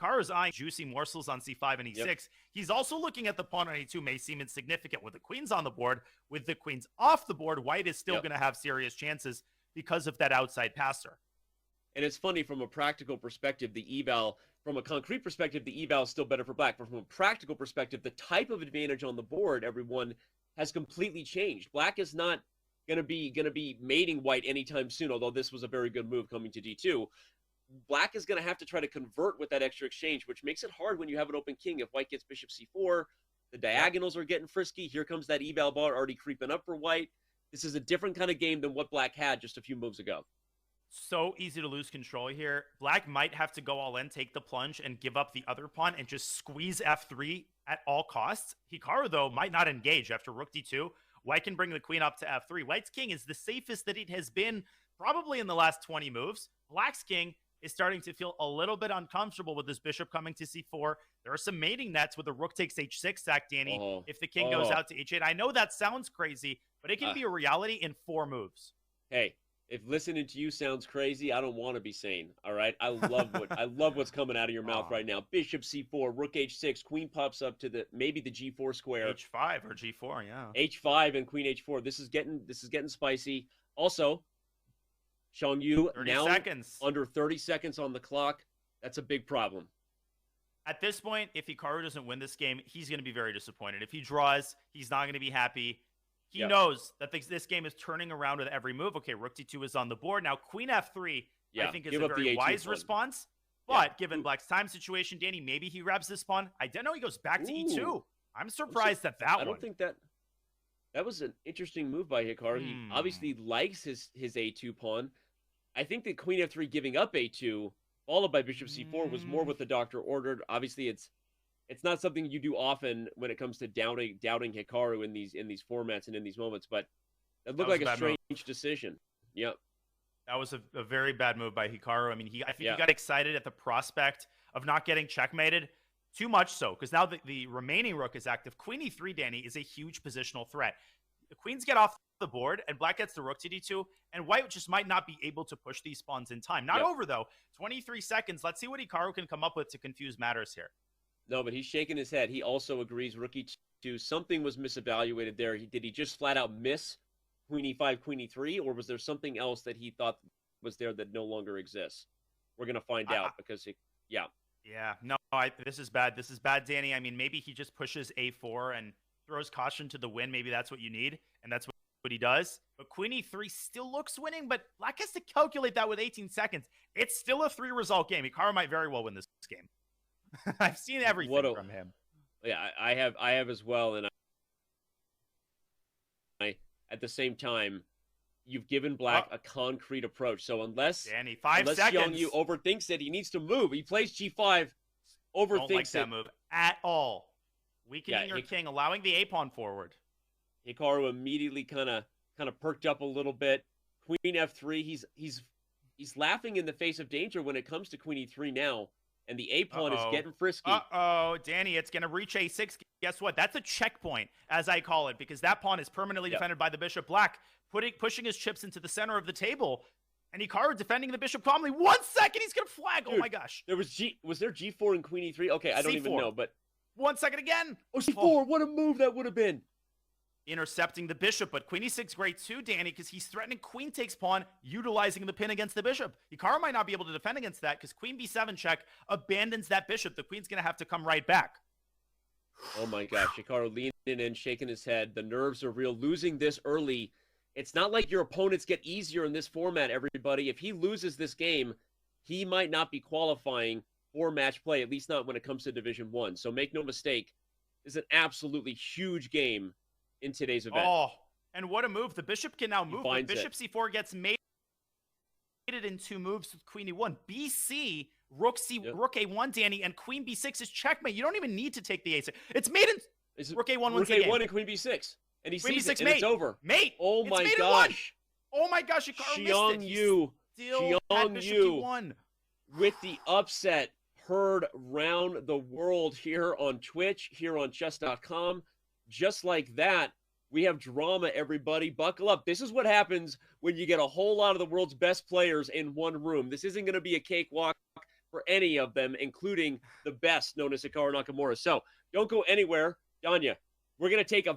Hikaru's eyeing juicy morsels on c5 and e6. Yep. He's also looking at the pawn on e2, may seem insignificant with the queens on the board. With the queens off the board, white is still going to have serious chances because of that outside passer. And it's funny, from a practical perspective, the eval, from a concrete perspective, the eval is still better for black. But from a practical perspective, the type of advantage on the board, everyone, has completely changed. Black is not gonna be mating white anytime soon, although this was a very good move coming to d2. Black is gonna have to try to convert with that extra exchange, which makes it hard when you have an open king. If white gets bishop c4, the diagonals are getting frisky. Here comes that eval bar already creeping up for white. This is a different kind of game than what black had just a few moves ago. So easy to lose control here. Black might have to go all in, take the plunge, and give up the other pawn and just squeeze f3 at all costs. Hikaru, though, might not engage after rook d2. White can bring the queen up to f3. White's king is the safest that it has been probably in the last 20 moves. Black's king is starting to feel a little bit uncomfortable with this bishop coming to c4. There are some mating nets with the rook takes h6 sack, Danny, if the king goes out to h8. I know that sounds crazy, but it can be a reality in 4 moves. Hey, if listening to you sounds crazy, I don't want to be sane. All right, I love what's coming out of your mouth right now. Bishop c4, rook h6, queen pops up to maybe the g4 square. h5 or g4, yeah. h5 and queen h4. This is getting spicy. Also, Xiangyu now under 30 seconds on the clock. That's a big problem. At this point, if Hikaru doesn't win this game, he's going to be very disappointed. If he draws, he's not going to be happy. He knows that this game is turning around with every move. Okay, rook d2 is on the board. Now, queen f3, I think, is a very wise response. But given black's time situation, Danny, maybe he grabs this pawn. I don't know. He goes back to e2. I'm surprised at that one. I don't think that was an interesting move by Hikaru. He obviously likes his a2 pawn. I think that queen f3 giving up a2, followed by bishop c4, was more what the doctor ordered. Obviously, it's not something you do often when it comes to doubting Hikaru in these formats and in these moments, but it looked like a strange decision. Yep. That was a very bad move by Hikaru. I mean, I think he got excited at the prospect of not getting checkmated. Too much so, because now the remaining rook is active. Queen e3, Danny, is a huge positional threat. The queens get off the board, and black gets the rook to d2, and white just might not be able to push these pawns in time. Not over, though. 23 seconds. Let's see what Hikaru can come up with to confuse matters here. No, but he's shaking his head. He also agrees rook e2. Something was misevaluated there. Did he just flat out miss queen e5, queen e3, or was there something else that he thought was there that no longer exists? We're going to find out because, Yeah, no, this is bad. This is bad, Danny. I mean, maybe he just pushes a4 and throws caution to the wind. Maybe that's what you need, and that's what he does. But queen e3 still looks winning, but black has to calculate that with 18 seconds. It's still a 3-result game. Hikaru might very well win this game. I've seen everything from him. Yeah, I have as well, and I at the same time, you've given black a concrete approach. So unless Danny, 5 seconds. Xiangyu overthinks it, he needs to move. He plays g5, overthinks Don't like that move at all. Weakening your king, allowing the a-pawn forward. Hikaru immediately kind of perked up a little bit. Queen f3, he's laughing in the face of danger when it comes to queen e3 now. And the a-pawn is getting frisky. Danny, it's going to reach a6. Guess what? That's a checkpoint, as I call it, because that pawn is permanently defended by the bishop. Black pushing his chips into the center of the table. And Hikaru defending the bishop calmly. 1 second, he's going to flag. Dude, oh, my gosh. Was there g4 and queen e3? Okay, I don't even know, but... 1 second again. Oh, c4. What a move that would have been. Intercepting the bishop, but queen e6 great too, Danny, because he's threatening queen takes pawn, utilizing the pin against the bishop. Hikaru might not be able to defend against that because queen b7 check abandons that bishop. The queen's going to have to come right back. Oh my gosh, Hikaru leaning in, shaking his head. The nerves are real. Losing this early, it's not like your opponents get easier in this format, everybody. If he loses this game, he might not be qualifying for match play, at least not when it comes to Division 1. So make no mistake, this is an absolutely huge game in today's event. Oh, and what a move. The bishop can now move. But bishop c4 gets mated in 2 moves with queen e1. bc, rook a1, Danny, and queen b6 is checkmate. You don't even need to take the a6. It's mate in rook a1 once again. Rook a1 and queen b6. And he sees it, and mate. it's over. Mate! Oh my gosh. Oh my gosh, Hikaru missed it. Xiangyu with the upset heard round the world here on Twitch, here on chess.com. Just like that, we have drama, everybody. Buckle up. This is what happens when you get a whole lot of the world's best players in one room. This isn't going to be a cakewalk. for any of them, including the best known as Hikaru Nakamura. So don't go anywhere. Danya, we're going to take a